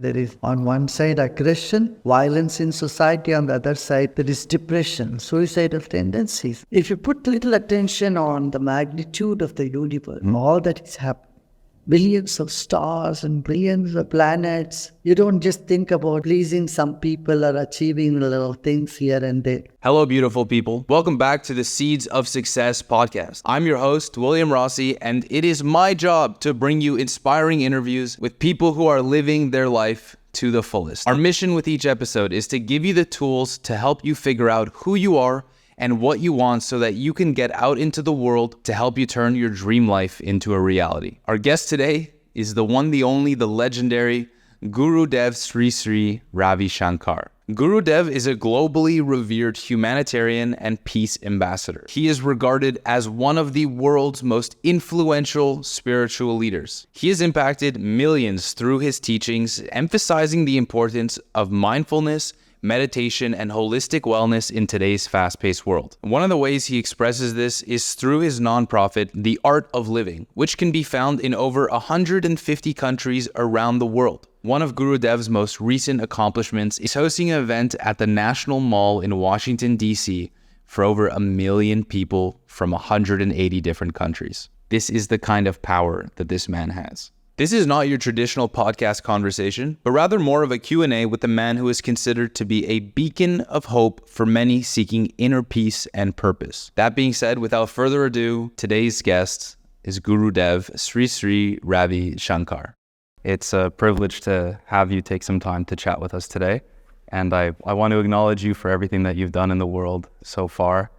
There is on one side aggression, violence in society, on the other side there is depression, suicidal tendencies. If you put little attention on the magnitude of the universe, all that is happening, billions of stars and billions of planets, you don't just think about pleasing some people or achieving little things here and there. Hello, beautiful people. Welcome back to the Seeds of Success podcast. I'm your host, William Rossi, and it is my job to bring you inspiring interviews with people who are living their life to the fullest. Our mission with each episode is to give you the tools to help you figure out who you are and what you want so that you can get out into the world to help you turn your dream life into a reality. Our guest today is the one, the only, the legendary Gurudev Sri Sri Ravi Shankar. Gurudev is a globally revered humanitarian and peace ambassador. He is regarded as one of the world's most influential spiritual leaders. He has impacted millions through his teachings, emphasizing the importance of mindfulness, meditation, and holistic wellness in today's fast-paced world. One of the ways he expresses this is through his nonprofit, The Art of Living, which can be found in over 150 countries around the world. One of Gurudev's most recent accomplishments is hosting an event at the National Mall in Washington, D.C. for over 1 million people from 180 different countries. This is the kind of power that this man has. This is not your traditional podcast conversation, but rather more of a Q&A with a man who is considered to be a beacon of hope for many seeking inner peace and purpose. That being said, without further ado, today's guest is Gurudev Sri Sri Ravi Shankar. It's a privilege to have you take some time to chat with us today, and I want to acknowledge you for everything that you've done in the world so far,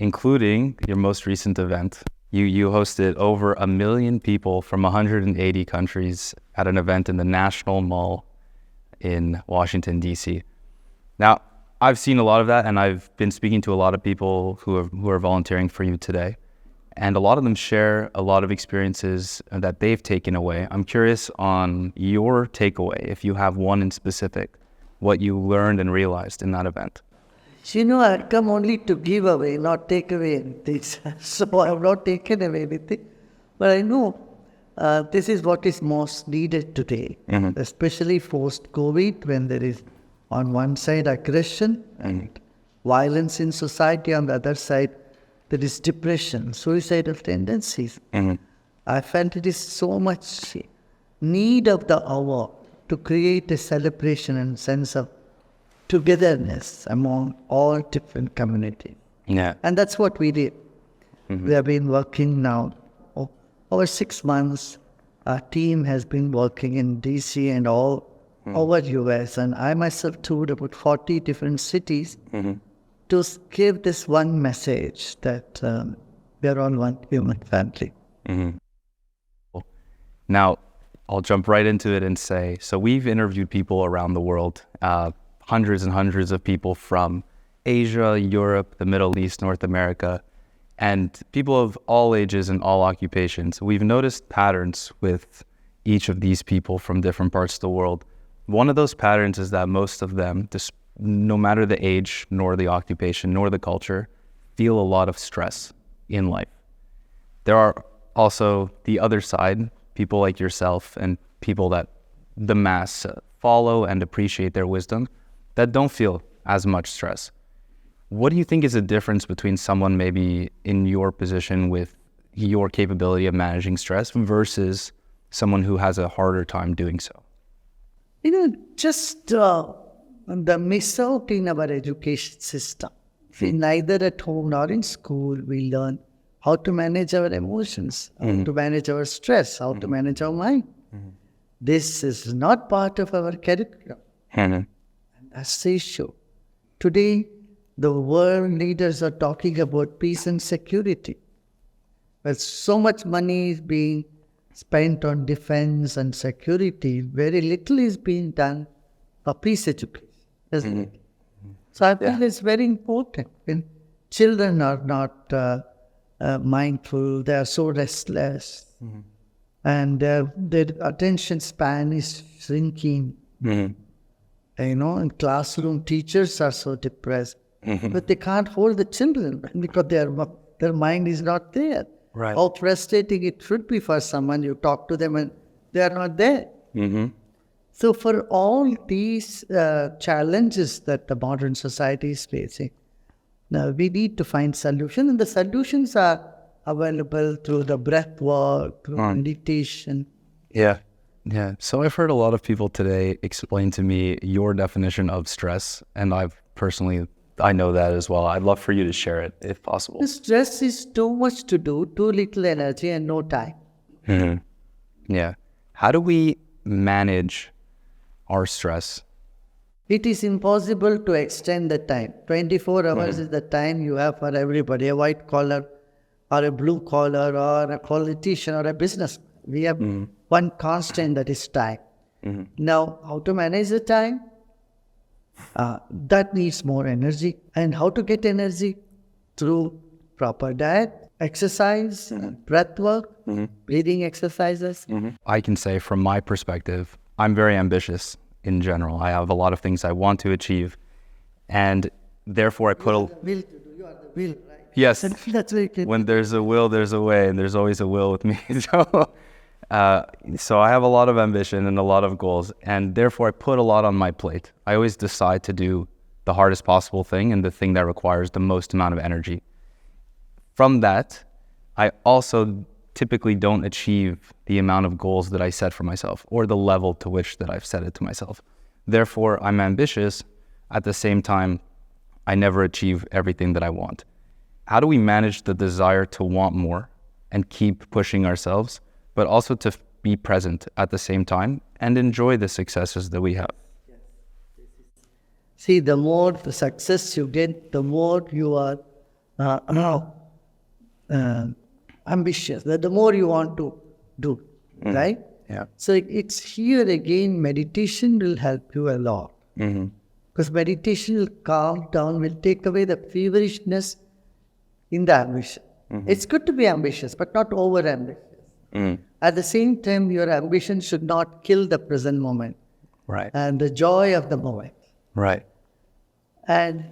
including your most recent event. You hosted over 1 million people from 180 countries at an event in the National Mall in Washington, D.C. Now, I've seen a lot of that, and I've been speaking to a lot of people who are volunteering for you today. And a lot of them share a lot of experiences that they've taken away. I'm curious on your takeaway, if you have one in specific, what you learned and realized in that event. You know, I come only to give away, not take away anything. So I have not taken away anything. But I know this is what is most needed today, especially post-COVID, when there is on one side aggression and violence in society, on the other side there is depression, suicidal tendencies. I felt it is so much need of the hour to create a celebration and sense of togetherness among all different communities. Yeah. And that's what we did. We have been working now over 6 months. Our team has been working in DC and all over US, and I myself toured about 40 different cities to give this one message that we are all one human family. Now, I'll jump right into it and say, so we've interviewed people around the world, hundreds and hundreds of people from Asia, Europe, the Middle East, North America, and people of all ages and all occupations. We've noticed patterns with each of these people from different parts of the world. One of those patterns is that most of them, no matter the age, nor the occupation, nor the culture, feel a lot of stress in life. There are also the other side, people like yourself and people that the mass follow and appreciate their wisdom, that don't feel as much stress. What do you think is the difference between someone maybe in your position with your capability of managing stress versus someone who has a harder time doing so? You know, just the miss out in our education system. See, neither at home nor in school we learn how to manage our emotions, how to manage our stress, how to manage our mind. This is not part of our curriculum. And that's the issue. Today, the world leaders are talking about peace and security. But so much money is being spent on defense and security, very little is being done for peace education, isn't it? So I feel it's very important. When children are not mindful, they are so restless, and their attention span is shrinking. You know, in classroom, teachers are so depressed, but they can't hold the children because their mind is not there. Right. How frustrating it should be for someone, you talk to them and they are not there. So for all these challenges that the modern society is facing, now we need to find solutions, and the solutions are available through the breath work, through meditation. Yeah. Yeah. So I've heard a lot of people today explain to me your definition of stress, and I know that as well. I'd love for you to share it if possible. The stress is too much to do, too little energy, and no time. Yeah. How do we manage our stress? It is impossible to extend the time. 24 hours is the time you have for everybody, a white collar or a blue collar or a politician or a business. We have one constant, that is time. Now, how to manage the time? That needs more energy. And how to get energy? Through proper diet, exercise, breath work, breathing exercises. I can say from my perspective, I'm very ambitious in general. I have a lot of things I want to achieve, and therefore I put a... Will to do. You are the will, right? Yes. That's very clear. When there's a will, there's a way, and there's always a will with me. So I have a lot of ambition and a lot of goals, and therefore I put a lot on my plate. I always decide to do the hardest possible thing and the thing that requires the most amount of energy. From that, I also typically don't achieve the amount of goals that I set for myself or the level to which that I've set it to myself. Therefore, I'm ambitious. At the same time, I never achieve everything that I want. How do we manage the desire to want more and keep pushing ourselves, but also to be present at the same time and enjoy the successes that we have? See, the more the success you get, the more you are ambitious, the more you want to do, right? Yeah. So it's here again, meditation will help you a lot. Because meditation will calm down, will take away the feverishness in the ambition. It's good to be ambitious, but not over ambitious. At the same time, your ambition should not kill the present moment. Right. And the joy of the moment. Right. And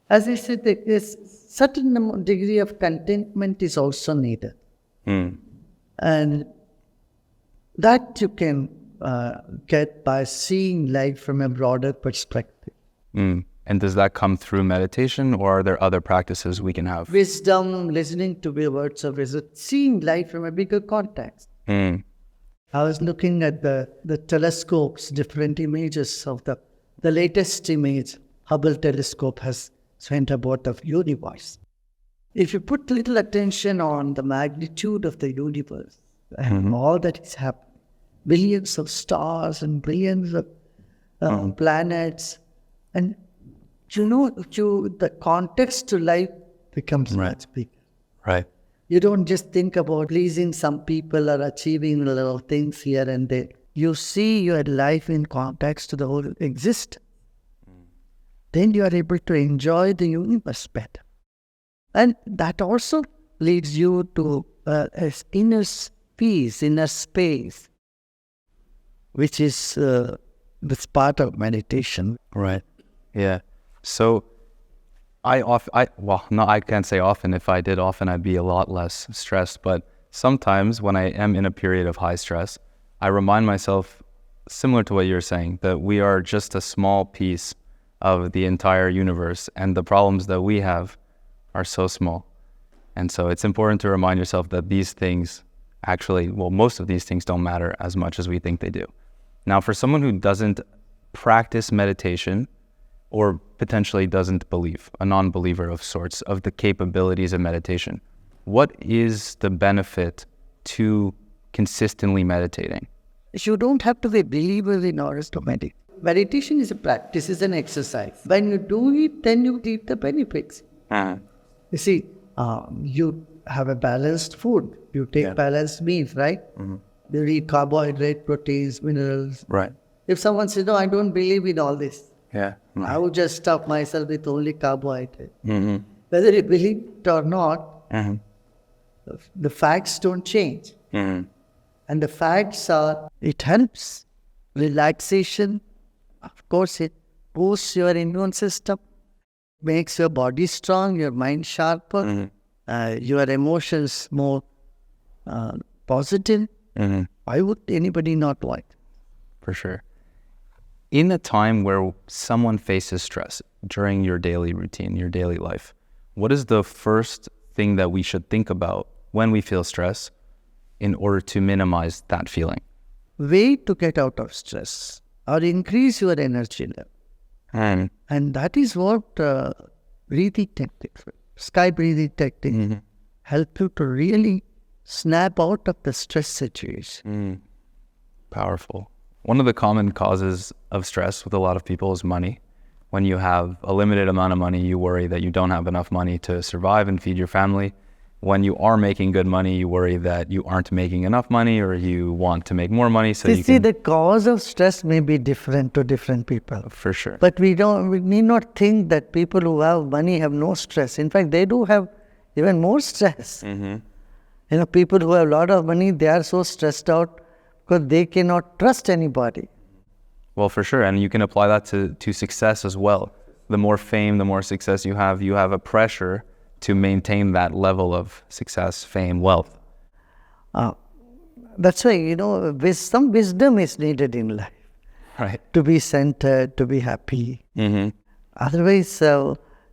as I said, there is certain degree of contentment is also needed. And that you can get by seeing life from a broader perspective. And does that come through meditation, or are there other practices we can have? Wisdom, listening to the words of wisdom, seeing life from a bigger context. I was looking at the telescopes, different images of the latest image. Hubble telescope has sent about the universe. If you put little attention on the magnitude of the universe and all that is happening, billions of stars and billions of planets, and the context to life becomes much bigger. Right. You don't just think about pleasing some people or achieving little things here and there. You see your life in context to the whole existence. Then you are able to enjoy the universe better. And that also leads you to inner peace, inner space, which is this part of meditation. Right. Yeah. So I can't say often. If I did often, I'd be a lot less stressed. But sometimes when I am in a period of high stress, I remind myself, similar to what you're saying, that we are just a small piece of the entire universe, and the problems that we have are so small. And so it's important to remind yourself that these things most of these things don't matter as much as we think they do. Now, for someone who doesn't practice meditation, or potentially doesn't believe, a non-believer of sorts, of the capabilities of meditation, what is the benefit to consistently meditating? You don't have to be a believer in order to meditate. Meditation is a practice, is an exercise. When you do it, then you reap the benefits. You see, you have a balanced food. You take balanced meals, right? You eat carbohydrate, proteins, minerals. Right. If someone says, no, I don't believe in all this, Yeah. I would just stuff myself with only carbohydrate. Whether you believe it or not, the facts don't change. And the facts are, it helps. Relaxation, of course, it boosts your immune system, makes your body strong, your mind sharper, your emotions more positive. Why would anybody not like? For sure. in a time where someone faces stress during your daily routine, your daily life, what is the first thing that we should think about when we feel stress in order to minimize that feeling? Way to get out of stress or increase your energy level. And that is what breathing techniques, sky breathing techniques, help you to really snap out of the stress situation. Powerful. One of the common causes of stress with a lot of people is money. When you have a limited amount of money, you worry that you don't have enough money to survive and feed your family. When you are making good money, you worry that you aren't making enough money, or you want to make more money so you See, can... the cause of stress may be different to different people. For sure. But we need not think that people who have money have no stress. In fact, they do have even more stress. People who have a lot of money, they are so stressed out because they cannot trust anybody. Well, for sure. And you can apply that to success as well. The more fame, the more success you have a pressure to maintain that level of success, fame, wealth. That's why, some wisdom is needed in life. Right. To be centered, to be happy. Otherwise,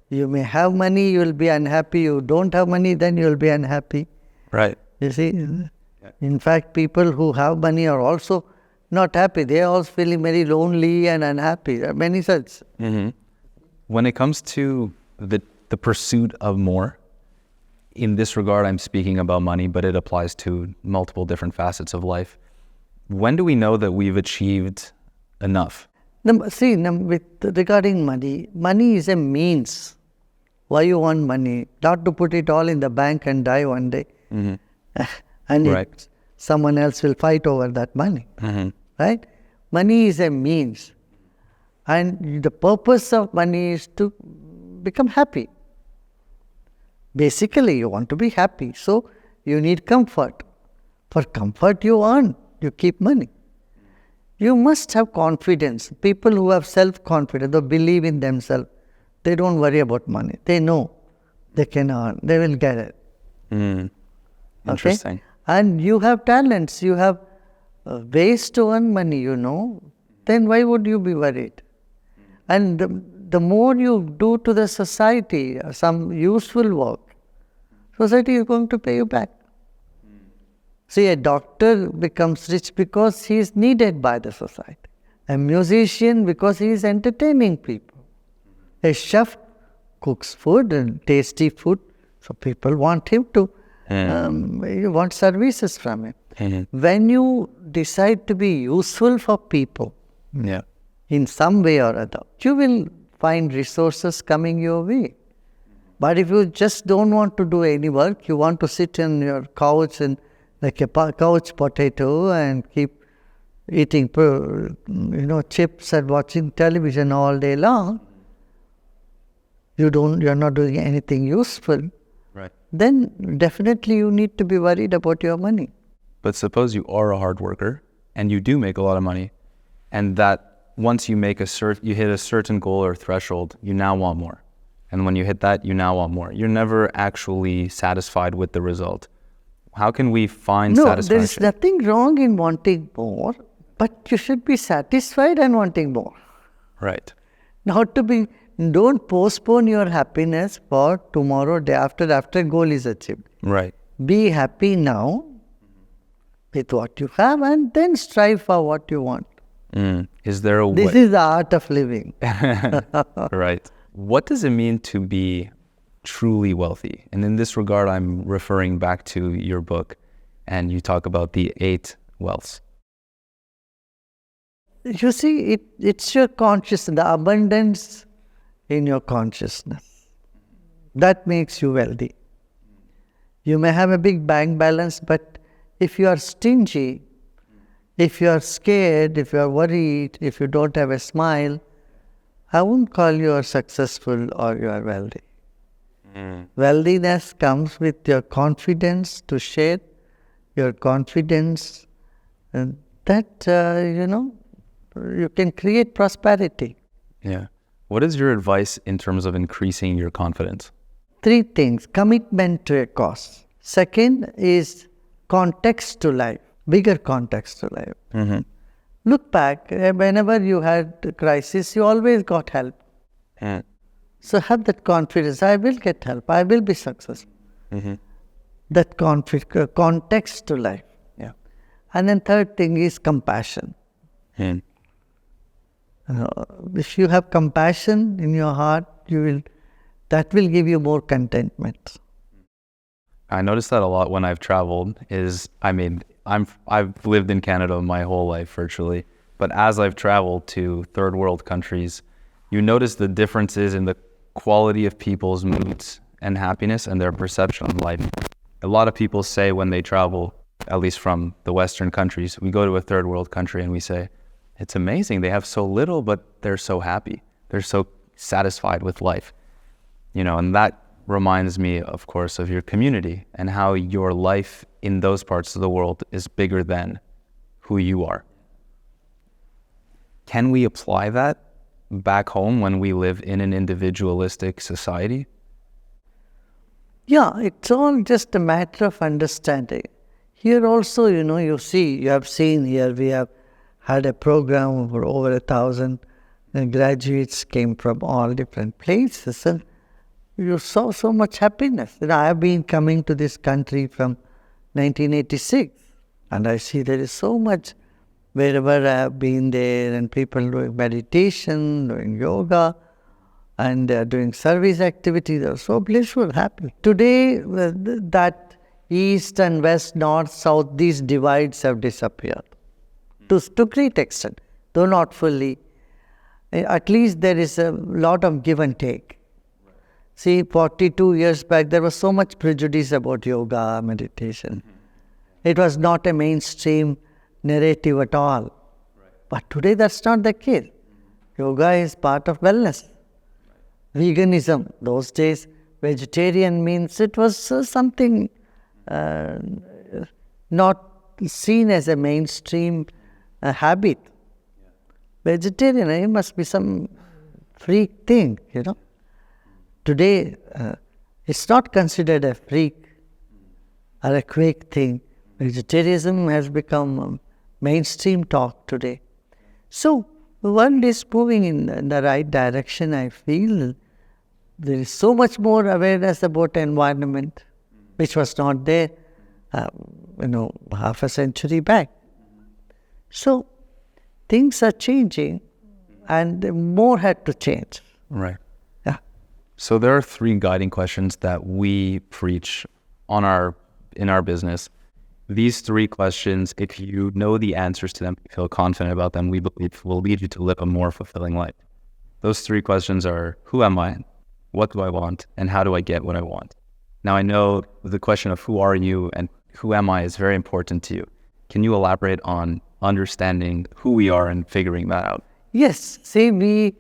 you may have money, you will be unhappy. You don't have money, then you will be unhappy. Right. You see? In fact, people who have money are also not happy. They are also feeling very lonely and unhappy. There are many such. When it comes to the pursuit of more, in this regard, I'm speaking about money, but it applies to multiple different facets of life. When do we know that we've achieved enough? Regarding money, money is a means. Why you want money? Not to put it all in the bank and die one day. And someone else will fight over that money. Right? Money is a means. And the purpose of money is to become happy. Basically, you want to be happy. So, you need comfort. For comfort, you earn. You keep money. You must have confidence. People who have self-confidence, they believe in themselves, they don't worry about money. They know they can earn. They will get it. Interesting. Okay? And you have talents. You have ways to earn money, Then why would you be worried? And the more you do to the society, some useful work, society is going to pay you back. See, a doctor becomes rich because he is needed by the society. A musician because he is entertaining people. A chef cooks food and tasty food, so people want him to, you want services from him. When you decide to be useful for people, in some way or other, you will find resources coming your way. But if you just don't want to do any work, you want to sit on your couch and like a couch potato and keep eating chips and watching television all day long, you're not doing anything useful. Right. Then definitely you need to be worried about your money. But suppose you are a hard worker and you do make a lot of money, and that once you hit a certain goal or threshold, you now want more. And when you hit that, you now want more. You're never actually satisfied with the result. How can we find satisfaction? There is nothing wrong in wanting more, but you should be satisfied and wanting more. Right. Don't postpone your happiness for tomorrow, day after goal is achieved. Right. Be happy now with what you have and then strive for what you want. Is there a way? This is the art of living. Right. What does it mean to be truly wealthy? And in this regard, I'm referring back to your book, and you talk about the 8 wealths. You see, it's your consciousness, the abundance in your consciousness. That makes you wealthy. You may have a big bank balance, but if you are stingy, if you are scared, if you are worried, if you don't have a smile, I won't call you are successful or you are wealthy. Wealthiness comes with your confidence to share, your confidence that, you can create prosperity. Yeah. What is your advice in terms of increasing your confidence? 3 things. Commitment to a cause. Second is context to life, bigger context to life. Look back, whenever you had a crisis, you always got help. Mm. So have that confidence, I will get help, I will be successful. Mm-hmm. That context to life. Yeah. And then third thing is compassion. Mm. If you have compassion in your heart, that will give you more contentment. I noticed that a lot when I've traveled I've lived in Canada my whole life virtually, but as I've traveled to third world countries, you notice the differences in the quality of people's moods and happiness and their perception of life. A lot of people say when they travel, at least from the Western countries, we go to a third world country and we say, it's amazing. They have so little, but they're so happy. They're so satisfied with life. And that reminds me, of course, of your community and how your life in those parts of the world is bigger than who you are. Can we apply that back home when we live in an individualistic society? Yeah, it's all just a matter of understanding. Here also, you have seen here, we have had a program for over 1,000 graduates came from all different places, and you saw so much happiness. I have been coming to this country from 1986, and I see there is so much wherever I have been there, and people doing meditation, doing yoga, and doing service activities. They are so blissful, happy. Today, that east and west, north, south, these divides have disappeared to great extent, though not fully. At least there is a lot of give and take. See, 42 years back, there was so much prejudice about yoga, meditation. It was not a mainstream narrative at all. But today, that's not the case. Yoga is part of wellness. Veganism, those days, vegetarian means it was something not seen as a mainstream habit. Vegetarian, it must be some freak thing, Today, it's not considered a freak or a quake thing. Vegetarianism has become mainstream talk today. So, the world is moving in the right direction, I feel. There is so much more awareness about environment, which was not there, half a century back. So, things are changing, and more had to change. Right. Yeah. So there are 3 guiding questions that we preach in our business. These 3 questions, if you know the answers to them, feel confident about them, we believe will lead you to live a more fulfilling life. Those 3 questions are, who am I? What do I want? And how do I get what I want? Now, I know the question of who are you and who am I is very important to you. Can you elaborate on understanding who we are and figuring that out? Yes. See, we,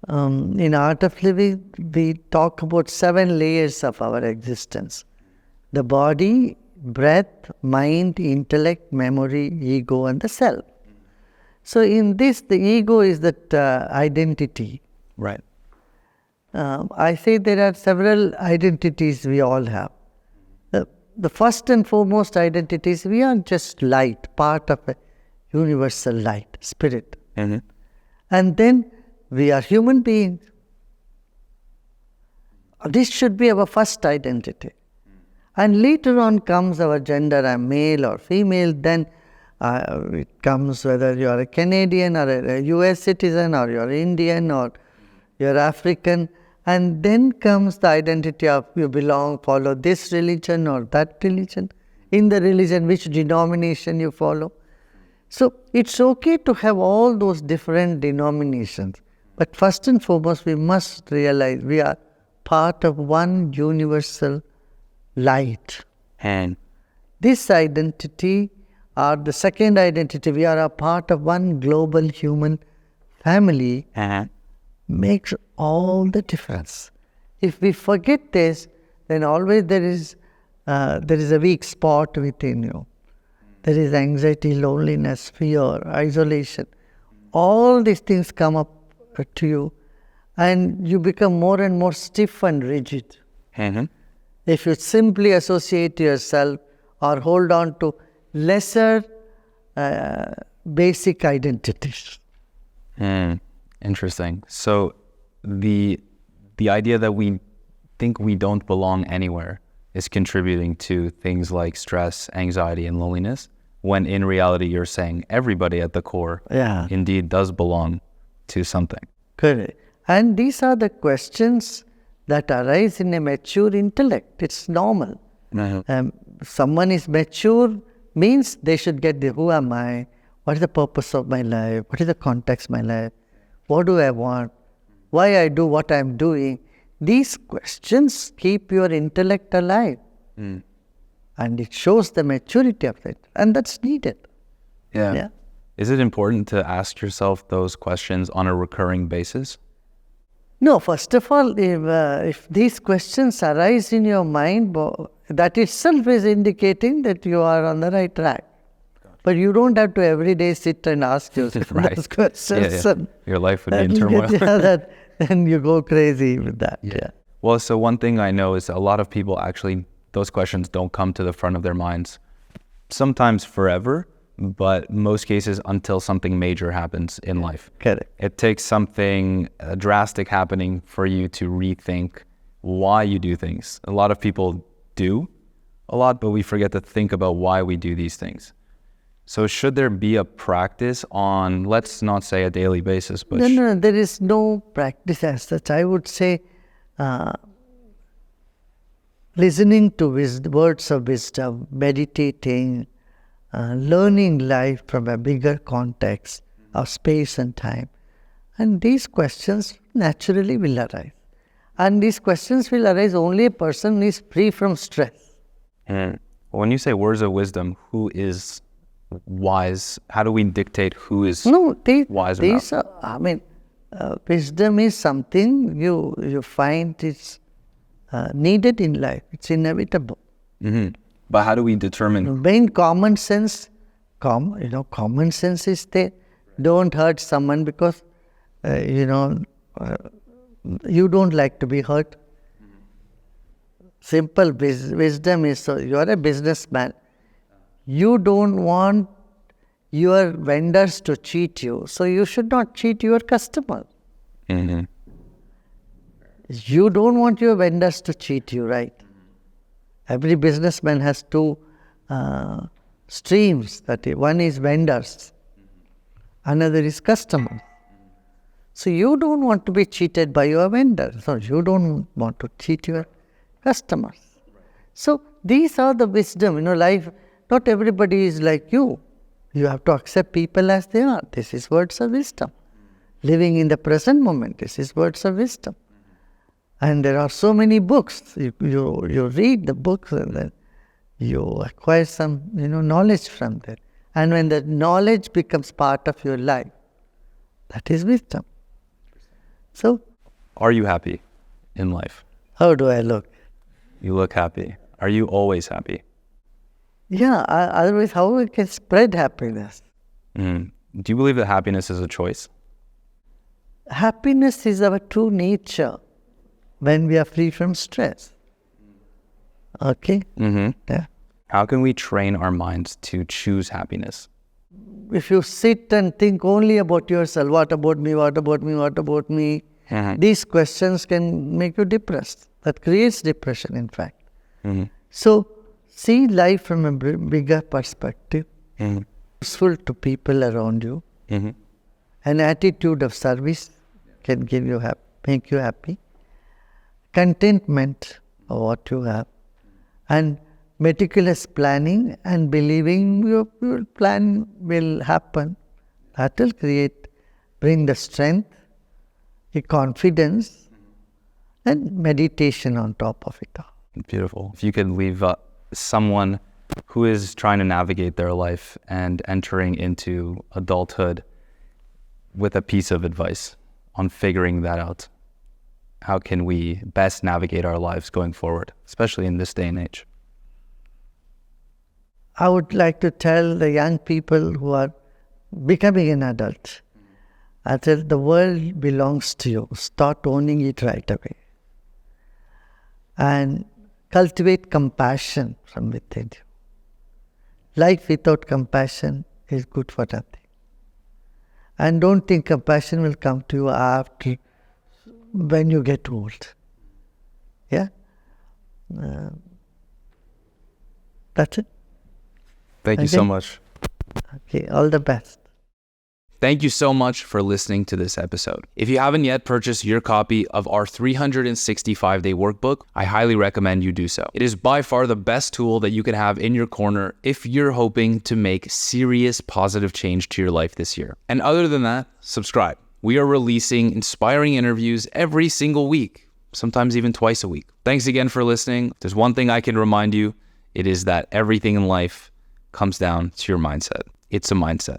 in Art of Living, we talk about 7 layers of our existence. The body, breath, mind, intellect, memory, ego, and the self. So in this, the ego is that identity. Right. I say there are several identities we all have. The first and foremost identity is we are just light, part of a universal light, spirit. Mm-hmm. And then we are human beings. This should be our first identity. And later on comes our gender, I'm male or female, then it comes whether you are a Canadian or a US citizen or you're Indian or you're African. And then comes the identity of you follow this religion or that religion. In the religion, which denomination you follow. So it's okay to have all those different denominations. But first and foremost, we must realize we are part of one universal light. And This identity, or the second identity, we are a part of one global human family, makes all the difference. If we forget this, then always there is a weak spot within you. There is anxiety, loneliness, fear, isolation. All these things come up to you, and you become more and more stiff and rigid. If you simply associate yourself or hold on to lesser basic identities. Interesting. So the idea that we think we don't belong anywhere is contributing to things like stress, anxiety, and loneliness, when in reality you're saying everybody at the core Yeah. indeed does belong to something. Correct. And these are the questions that arise in a mature intellect. It's normal. Someone is mature means they should get the who am I, what is the purpose of my life, what is the context of my life, what do I want, why I do what I'm doing. These questions keep your intellect alive. And it shows the maturity of it. And that's needed. Yeah. Is it important to ask yourself those questions on a recurring basis? No, first of all, if these questions arise in your mind, that itself is indicating that you are on the right track. But you don't have to every day sit and ask yourself those questions. Yeah. Your life would be in turmoil. And you go crazy with that. Yeah. Well, so one thing I know is a lot of people actually, those questions don't come to the front of their minds. Sometimes forever, but most cases until something major happens in life. Correct. It takes something drastic happening for you to rethink why you do things. A lot of people do a lot, but we forget to think about why we do these things. So should there be a practice on, let's not say a daily basis, but... No, there is no practice as such. I would say listening to words of wisdom, meditating, learning life from a bigger context of space and time. And these questions naturally will arise. And these questions will arise only a person is free from stress. When you say words of wisdom, who is wise? How do we dictate who is wise or not? Wisdom is something you find is needed in life. It's inevitable. But how do we determine? Main common sense, common sense is there. Don't hurt someone because, you don't like to be hurt. Simple wisdom is, so you are a businessman. You don't want your vendors to cheat you, so you should not cheat your customer. You don't want your vendors to cheat you, right? Every businessman has two streams. One is vendors, another is customers. So you don't want to be cheated by your vendor. So you don't want to cheat your customers. So these are the wisdom. Life, not everybody is like you. You have to accept people as they are. This is words of wisdom. Living in the present moment, this is words of wisdom. And there are so many books. You read the books and then you acquire some knowledge from there. And when that knowledge becomes part of your life, that is wisdom. So, are you happy in life? How do I look? You look happy. Are you always happy? Yeah, otherwise how we can spread happiness? Do you believe that happiness is a choice? Happiness is our true nature when we are free from stress. Okay? Yeah. How can we train our minds to choose happiness? If you sit and think only about yourself, what about me, what about me, what about me, these questions can make you depressed. That creates depression, in fact. So, see life from a bigger perspective, useful to people around you. An attitude of service can make you happy. Contentment of what you have. And meticulous planning and believing your plan will happen. That will bring the strength, the confidence, and meditation on top of it all. Beautiful. If you could leave someone who is trying to navigate their life and entering into adulthood with a piece of advice on figuring that out, how can we best navigate our lives going forward, especially in this day and age? I would like to tell the young people who are becoming an adult, I tell the world belongs to you. Start owning it right away. And cultivate compassion from within you. Life without compassion is good for nothing. And don't think compassion will come to you after, when you get old. Yeah? That's it. Thank you so Okay. much. Okay, all the best. Thank you so much for listening to this episode. If you haven't yet purchased your copy of our 365-day workbook, I highly recommend you do so. It is by far the best tool that you can have in your corner if you're hoping to make serious positive change to your life this year. And other than that, subscribe. We are releasing inspiring interviews every single week, sometimes even twice a week. Thanks again for listening. If there's one thing I can remind you, it is that everything in life comes down to your mindset. It's a mindset.